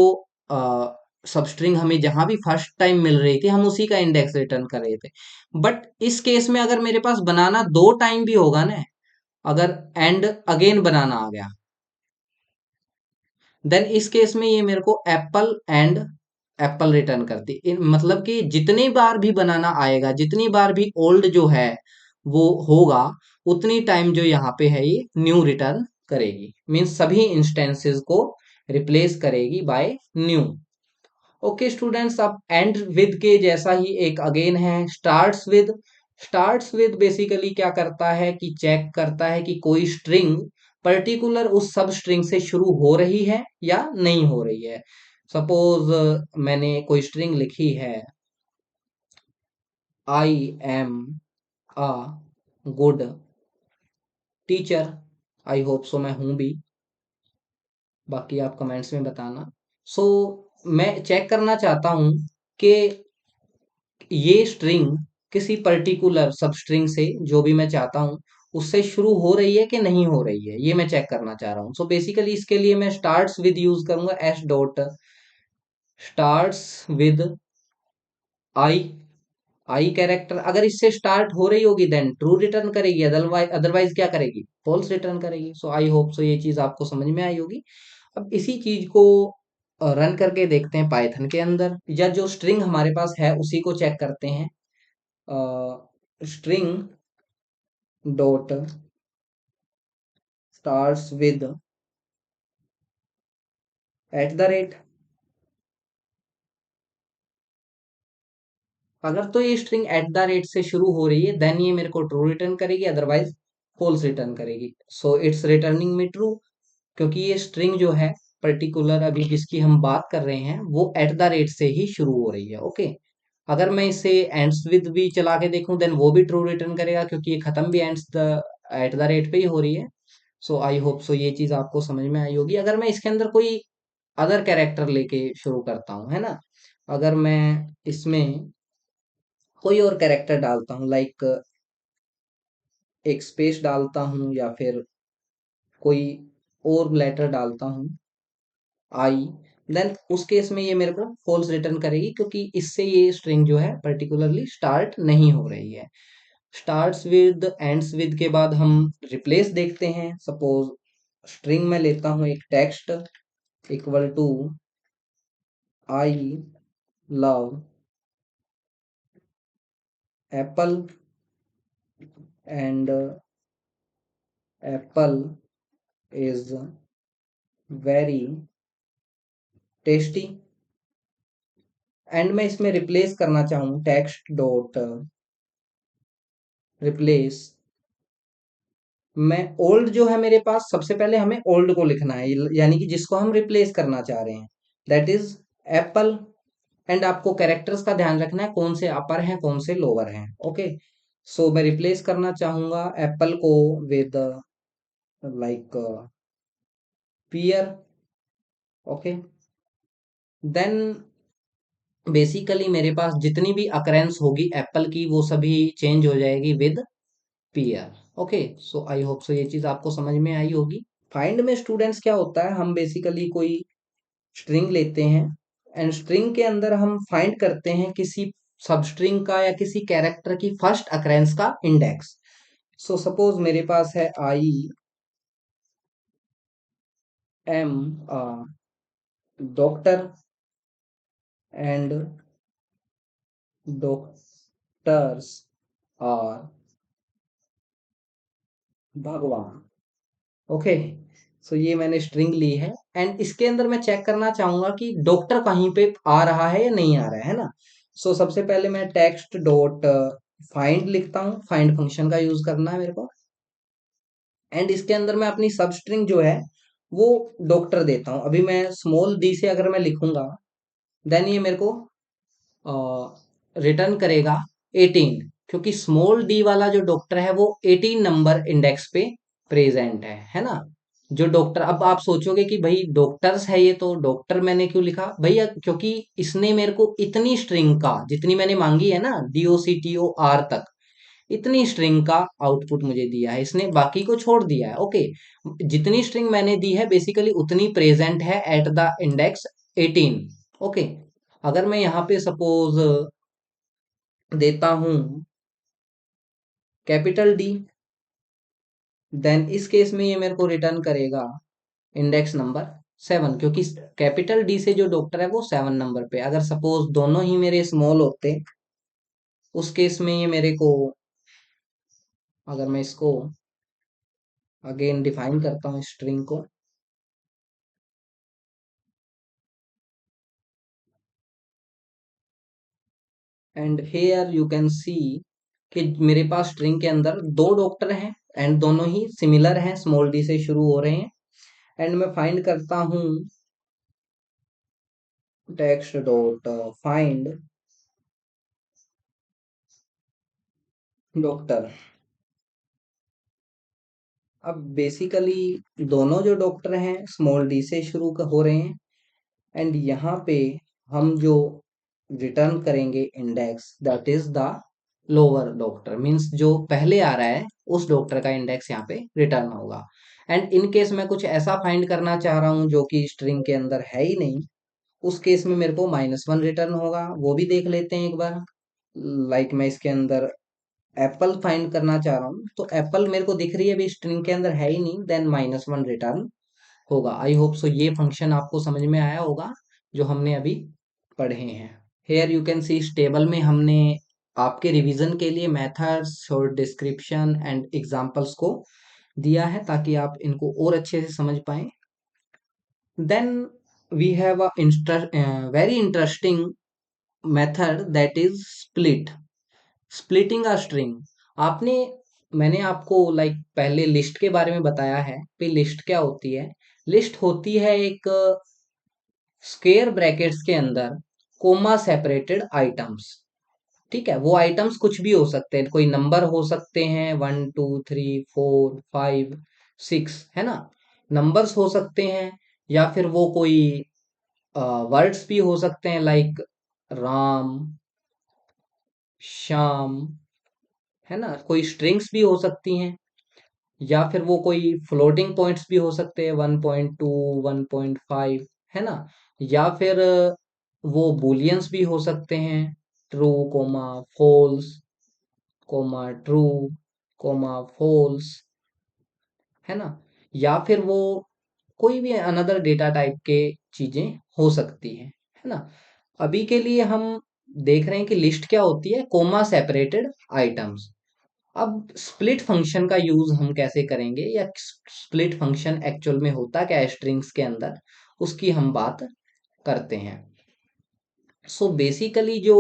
सबस्ट्रिंग हमें जहां भी फर्स्ट टाइम मिल रही थी हम उसी का इंडेक्स रिटर्न कर रहे थे। बट इस केस में अगर मेरे पास बनाना दो टाइम भी होगा ना, अगर एंड अगेन बनाना आ गया, देन इस केस में ये मेरे को एप्पल एंड एप्पल रिटर्न करती मतलब कि जितनी बार भी बनाना आएगा, जितनी बार भी ओल्ड जो है वो होगा, उतनी टाइम जो यहाँ पे है ये न्यू रिटर्न करेगी, मीन्स सभी इंस्टेंसेस को रिप्लेस करेगी बाय न्यू। ओके स्टूडेंट्स, अब एंड विद के जैसा ही एक अगेन है starts with. Starts with basically क्या करता है कि चेक करता है कि कोई स्ट्रिंग पर्टिकुलर उस सब स्ट्रिंग से शुरू हो रही है या नहीं हो रही है। सपोज मैंने कोई स्ट्रिंग लिखी है, I am a good teacher, I hope सो मैं हूं भी, बाकी आप कमेंट्स में बताना। सो मैं चेक करना चाहता हूं कि ये स्ट्रिंग किसी पर्टिकुलर सब स्ट्रिंग से, जो भी मैं चाहता हूं, उससे शुरू हो रही है कि नहीं हो रही है, ये मैं चेक करना चाह रहा हूँ। सो बेसिकली इसके लिए मैं स्टार्ट्स विद यूज करूंगा, S dot starts with I, I character अगर इससे स्टार्ट हो रही होगी देन ट्रू रिटर्न करेगी, अदरवाइज अदरवाइज क्या करेगी, फॉल्स रिटर्न करेगी। सो आई होप सो ये चीज आपको समझ में आई होगी। अब इसी चीज को रन करके देखते हैं पाइथन के अंदर, या जो स्ट्रिंग हमारे पास है उसी को चेक करते हैं। String dot starts with eight the rate, अगर तो ये स्ट्रिंग एट द रेट से शुरू हो रही है देन ये मेरे को ट्रू रिटर्न करेगी, अदरवाइज फॉल्स रिटर्न करेगी। So it's returning me true, क्योंकि ये स्ट्रिंग जो है पर्टिकुलर अभी जिसकी हम बात कर रहे हैं वो एट द रेट से ही शुरू हो रही है। ओके, अगर मैं इसे एंड्स विद भी चला के देखूं देन वो भी ट्रू रिटर्न करेगा, क्योंकि ये खत्म भी ends the eight the rate पे ही हो रही है। सो आई होप सो ये चीज आपको समझ में आई होगी। अगर मैं इसके अंदर कोई अदर कैरेक्टर लेके शुरू करता हूँ, है ना, अगर मैं इसमें कोई और कैरेक्टर डालता हूँ, लाइक एक स्पेस डालता हूँ या फिर कोई और लेटर डालता हूँ, आई, देन उस केस में ये मेरे को फॉल्स रिटर्न करेगी, क्योंकि इससे ये स्ट्रिंग जो है पर्टिकुलरली स्टार्ट नहीं हो रही है। स्टार्ट्स विद एंड्स विद के बाद हम रिप्लेस देखते हैं। सपोज स्ट्रिंग में लेता हूँ एक text equal to I love apple and apple is very tasty, and मैं इसमें रिप्लेस करना चाहूँ टेक्स्ट डॉट रिप्लेस, मैं ओल्ड जो है मेरे पास, सबसे पहले हमें ओल्ड को लिखना है, यानी कि जिसको हम रिप्लेस करना चाह रहे हैं, दैट इज एप्पल। एंड आपको कैरेक्टर्स का ध्यान रखना है कौन से अपर हैं कौन से लोअर हैं। ओके, सो मैं रिप्लेस करना चाहूंगा एप्पल को with like pear. Okay, then basically मेरे पास जितनी भी अकरेंस होगी एप्पल की वो सभी चेंज हो जाएगी with PR. Okay, so I hope so ये चीज आपको समझ में आई होगी। फाइंड में स्टूडेंट्स क्या होता है, हम बेसिकली कोई स्ट्रिंग लेते हैं एंड स्ट्रिंग के अंदर हम फाइंड करते हैं किसी सब स्ट्रिंग का या किसी कैरेक्टर की फर्स्ट अकरेंस का इंडेक्स। सो सपोज मेरे पास है I am doctor and doctors are भगवान। ओके, सो ये मैंने स्ट्रिंग ली है एंड इसके अंदर मैं चेक करना चाहूंगा कि डॉक्टर कहीं पे आ रहा है या नहीं आ रहा है ना। सो सबसे पहले मैं टेक्स्ट डॉट फाइंड लिखता हूँ, फाइंड फंक्शन का यूज करना है मेरे को एंड इसके अंदर मैं अपनी सब स्ट्रिंग जो है वो डॉक्टर देता हूँ। अभी मैं स्मॉल डी से अगर मैं लिखूंगा देन ये मेरे को रिटर्न करेगा 18, क्योंकि स्मॉल डी वाला जो डॉक्टर है वो 18 नंबर इंडेक्स पे प्रेजेंट है ना। जो डॉक्टर, अब आप सोचोगे कि भाई डॉक्टर्स है ये तो डॉक्टर मैंने क्यों लिखा भैया, क्योंकि इसने मेरे को इतनी स्ट्रिंग का, जितनी मैंने मांगी है ना DOCTOR तक, इतनी स्ट्रिंग का आउटपुट मुझे दिया है इसने, बाकी को छोड़ दिया है। ओके, जितनी स्ट्रिंग मैंने दी है बेसिकली उतनी प्रेजेंट है एट द इंडेक्स 18। ओके, अगर मैं यहाँ पे सपोज देता हूं कैपिटल डी, देन इस केस में ये मेरे को रिटर्न करेगा इंडेक्स नंबर 7, क्योंकि कैपिटल डी से जो डॉक्टर है वो 7 नंबर पे। अगर सपोज दोनों ही मेरे स्मॉल होते उस केस में ये मेरे को, अगर मैं इसको अगेन डिफाइन करता हूँ स्ट्रिंग को, and here you can see कि मेरे पास स्ट्रिंग के अंदर दो डॉक्टर हैं एंड दोनों ही सिमिलर हैं, स्मॉल डी से शुरू हो रहे हैं एंड मैं फाइंड करता हूँ टेक्स्ट डॉट फाइंड डॉक्टर। अब बेसिकली दोनों जो डॉक्टर हैं स्मॉल डी से शुरू हो रहे हैं एंड यहाँ पे हम जो रिटर्न करेंगे index that is the lower doctor, means जो पहले आ रहा है उस डॉक्टर का इंडेक्स यहाँ पे रिटर्न होगा। एंड इन केस मैं कुछ ऐसा फाइंड करना चाह रहा हूँ जो कि स्ट्रिंग के अंदर है ही नहीं, उस केस में मेरे को -1 रिटर्न होगा, वो भी देख लेते हैं एक बार। लाइक मैं इसके अंदर एप्पल फाइंड करना चाह रहा हूँ तो एप्पल मेरे को दिख रही है अभी स्ट्रिंग के अंदर है ही नहीं, देन -1 रिटर्न होगा। आई होप सो ये फंक्शन आपको समझ में आया होगा जो हमने अभी पढ़े हैं। हेयर यू कैन सी इस टेबल में हमने आपके रिवीजन के लिए methods, short description and examples को दिया है ताकि आप इनको और अच्छे से समझ पाएं। Then we have a very interesting method that is split, splitting a string. आपने, मैंने आपको लाइक पहले लिस्ट के बारे में बताया है कि लिस्ट क्या होती है। लिस्ट होती है एक स्क्वेयर ब्रैकेट्स के अंदर कोमा सेपरेटेड आइटम्स। ठीक है, वो आइटम्स कुछ भी हो सकते हैं, कोई नंबर हो सकते हैं 1 2 3 4 5 6, है ना, नंबर्स हो सकते हैं, या फिर वो कोई वर्ड्स भी हो सकते हैं लाइक राम, श्याम, है ना, कोई स्ट्रिंग्स भी हो सकती हैं, या फिर वो कोई फ्लोटिंग पॉइंट्स भी हो सकते हैं 1.2 1.5, है ना, या फिर वो बुलियंस भी हो सकते हैं, true comma false, comma true, comma false, है ना, या फिर वो कोई भी अनदर डेटा टाइप के चीजें हो सकती है ना। अभी के लिए हम देख रहे हैं कि लिस्ट क्या होती है, कोमा सेपरेटेड आइटम्स। अब स्प्लिट फंक्शन का यूज हम कैसे करेंगे, या स्प्लिट फंक्शन एक्चुअल में होता क्या है स्ट्रिंग्स के अंदर, उसकी हम बात करते हैं। सो बेसिकली जो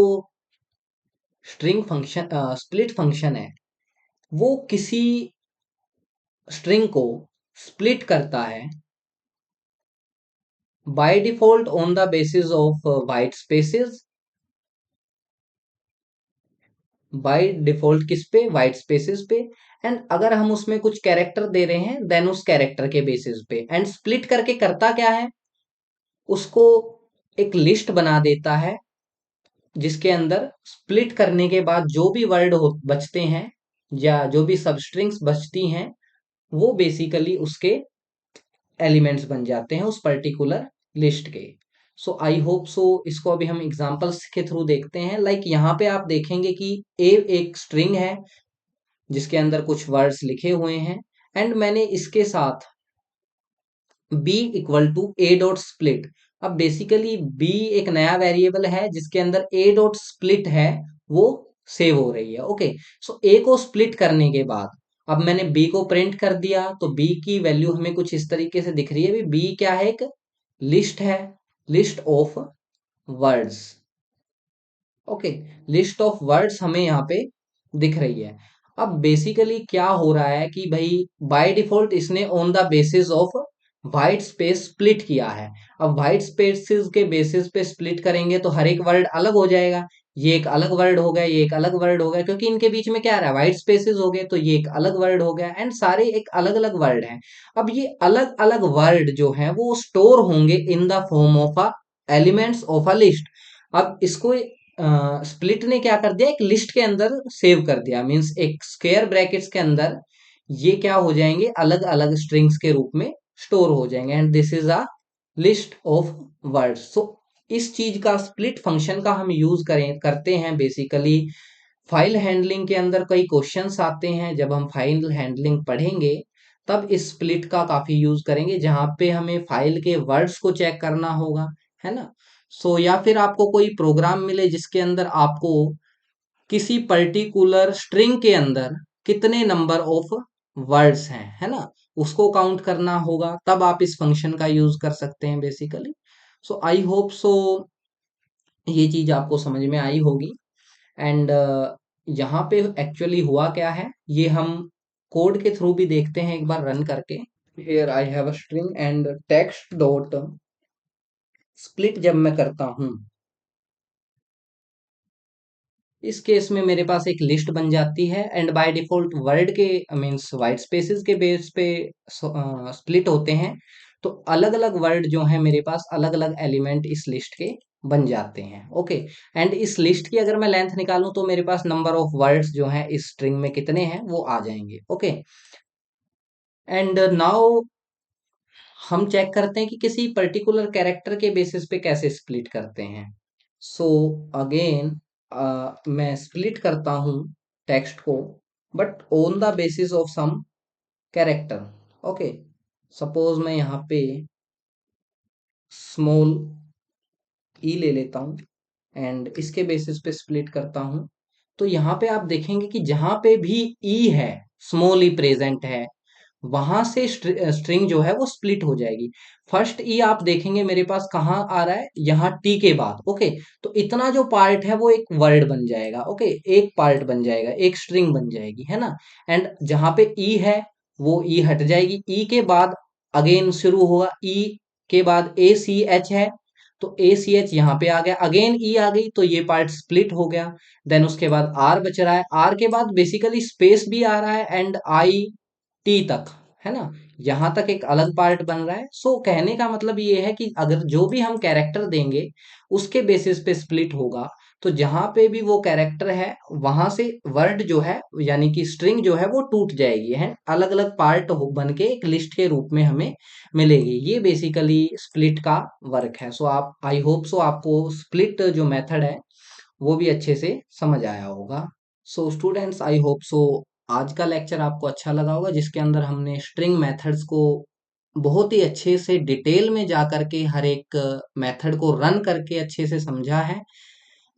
स्ट्रिंग फंक्शन, स्प्लिट फंक्शन है, वो किसी स्ट्रिंग को स्प्लिट करता है by default on the basis of white spaces. By default किस पे, वाइट स्पेसेस पे। एंड अगर हम उसमें कुछ कैरेक्टर दे रहे हैं देन उस कैरेक्टर के बेसिस पे। एंड स्प्लिट करके करता क्या है, उसको एक लिस्ट बना देता है जिसके अंदर स्प्लिट करने के बाद जो भी वर्ड बचते हैं या जो भी सबस्ट्रिंग्स बचती हैं वो बेसिकली उसके एलिमेंट्स बन जाते हैं उस पर्टिकुलर लिस्ट के। सो आई होप सो इसको अभी हम एग्जांपल्स के थ्रू देखते हैं। लाइक यहाँ पे आप देखेंगे कि ए एक स्ट्रिंग है जिसके अंदर कुछ वर्ड्स लिखे हुए हैं, एंड मैंने इसके साथ b equal to A dot split. अब बेसिकली b एक नया वेरिएबल है जिसके अंदर a डॉट स्प्लिट है, वो सेव हो रही है। ओके, सो a को स्प्लिट करने के बाद अब मैंने b को प्रिंट कर दिया, तो b की वैल्यू हमें कुछ इस तरीके से दिख रही है। b क्या है? एक लिस्ट है, list of words. Okay, list of words हमें यहाँ पे दिख रही है। अब बेसिकली क्या हो रहा है कि भाई बाय डिफॉल्ट इसने on the basis of white space split किया है। अब वाइट स्पेसेस के बेसिस पे स्प्लिट करेंगे तो हर एक वर्ड अलग हो जाएगा। ये एक अलग वर्ड हो गया, ये एक अलग वर्ड हो गया, क्योंकि इनके बीच में क्या आ रहा है, वाइट स्पेसेस हो गए, तो ये एक अलग वर्ड हो गया, एंड सारे एक अलग अलग वर्ड हैं। अब ये अलग अलग वर्ड जो है वो स्टोर होंगे in the form of a elements of a list. अब इसको स्प्लिट ने क्या कर दिया, एक लिस्ट के अंदर सेव कर दिया, मींस एक स्क्वायर ब्रैकेट्स के अंदर ये क्या हो जाएंगे, अलग अलग स्ट्रिंग्स के रूप में स्टोर हो जाएंगे, and this is a list of words. So इस चीज का, स्प्लिट फंक्शन का हम यूज करते हैं बेसिकली फाइल हैंडलिंग के अंदर। कई क्वेश्चंस आते हैं, जब हम फाइल हैंडलिंग पढ़ेंगे तब इस स्प्लिट का काफी यूज करेंगे, जहां पे हमें फाइल के वर्ड्स को चेक करना होगा, है ना। सो या फिर आपको कोई प्रोग्राम मिले जिसके अंदर आपको किसी पर्टिकुलर स्ट्रिंग के अंदर कितने नंबर ऑफ वर्ड्स हैं, है ना, उसको काउंट करना होगा, तब आप इस फंक्शन का यूज कर सकते हैं basically. So I hope so ये चीज आपको समझ में आई होगी। एंड यहाँ पे एक्चुअली हुआ क्या है, ये हम कोड के थ्रू भी देखते हैं एक बार रन करके। Here I have a string and text dot split जब मैं करता हूं, इस केस में मेरे पास एक लिस्ट बन जाती है, एंड बाय डिफॉल्ट वर्ड के मींस वाइट स्पेसेस के बेस पे स्प्लिट होते हैं। तो अलग अलग वर्ड जो है मेरे पास, अलग अलग एलिमेंट इस लिस्ट के बन जाते हैं। ओके, एंड इस लिस्ट की अगर मैं लेंथ निकालूं तो मेरे पास नंबर ऑफ वर्ड्स जो है इस स्ट्रिंग में कितने हैं वो आ जाएंगे। ओके, एंड नाउ हम चेक करते हैं कि किसी पर्टिकुलर कैरेक्टर के बेसिस पे कैसे स्प्लिट करते हैं। सो अगेन मैं स्प्लिट करता हूं टेक्स्ट को, but on the basis of some character. Okay, suppose मैं यहाँ पे स्मॉल ई ले लेता हूँ एंड इसके बेसिस पे स्प्लिट करता हूँ। तो यहाँ पे आप देखेंगे कि जहां पे भी ई है, स्मॉल ई प्रेजेंट है, वहां से स्ट्रिंग जो है वो स्प्लिट हो जाएगी। फर्स्ट ई आप देखेंगे मेरे पास कहाँ आ रहा है, यहाँ टी के बाद। ओके, तो इतना जो पार्ट है वो एक वर्ड बन जाएगा। ओके, एक पार्ट बन जाएगा, एक स्ट्रिंग बन जाएगी, है ना। एंड जहां पे ई है वो ई हट जाएगी, ई के बाद अगेन शुरू होगा, ई के बाद ए सी एच है, तो ए सी एच यहाँ पे आ गया, अगेन ई आ गई, तो ये पार्ट स्प्लिट हो गया। देन उसके बाद आर बच रहा है, आर के बाद बेसिकली स्पेस भी आ रहा है, एंड आई टी तक, है ना, यहां तक एक अलग पार्ट बन रहा है। सो कहने का मतलब ये है कि अगर जो भी हम कैरेक्टर देंगे उसके बेसिस पे स्प्लिट होगा। तो जहां पे भी वो कैरेक्टर है वहां से वर्ड जो है यानी कि स्ट्रिंग जो है वो टूट जाएगी, है अलग अलग पार्ट बन के एक लिस्ट के रूप में हमें मिलेगी। ये बेसिकली स्प्लिट का वर्क है। सो आप, आई होप सो आपको स्प्लिट जो मेथड है वो भी अच्छे से समझ आया होगा। सो स्टूडेंट्स, आई होप सो आज का लेक्चर आपको अच्छा लगा होगा, जिसके अंदर हमने स्ट्रिंग मेथड्स को बहुत ही अच्छे से डिटेल में जा करके हर एक मेथड को रन करके अच्छे से समझा है।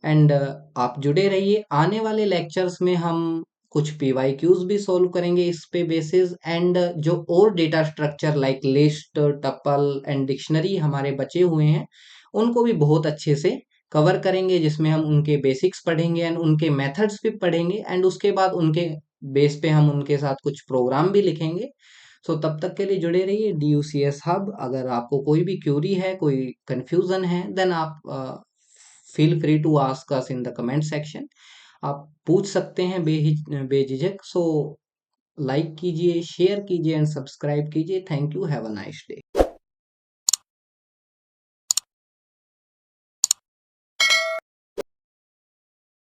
एंड आप जुड़े रहिए, आने वाले लेक्चर्स में हम कुछ पीवाईक्यूज भी सॉल्व करेंगे इस पे बेसिस, एंड जो और data structure like list, tuple and dictionary हमारे बचे हुए हैं उनको भी बहुत अच्छे से कवर करेंगे, जिसमें हम उनके बेसिक्स पढ़ेंगे एंड उनके मेथड्स भी पढ़ेंगे, एंड उसके बाद उनके बेस पे हम उनके साथ कुछ प्रोग्राम भी लिखेंगे। सो तब तक के लिए जुड़े रहिए DUCS हब। अगर आपको कोई भी क्यूरी है, कोई कंफ्यूजन है, देन आप feel free to ask us in the comment section. आप पूछ सकते हैं बेझिझक। सो लाइक कीजिए, शेयर कीजिए एंड सब्सक्राइब कीजिए। Thank you, have a nice day.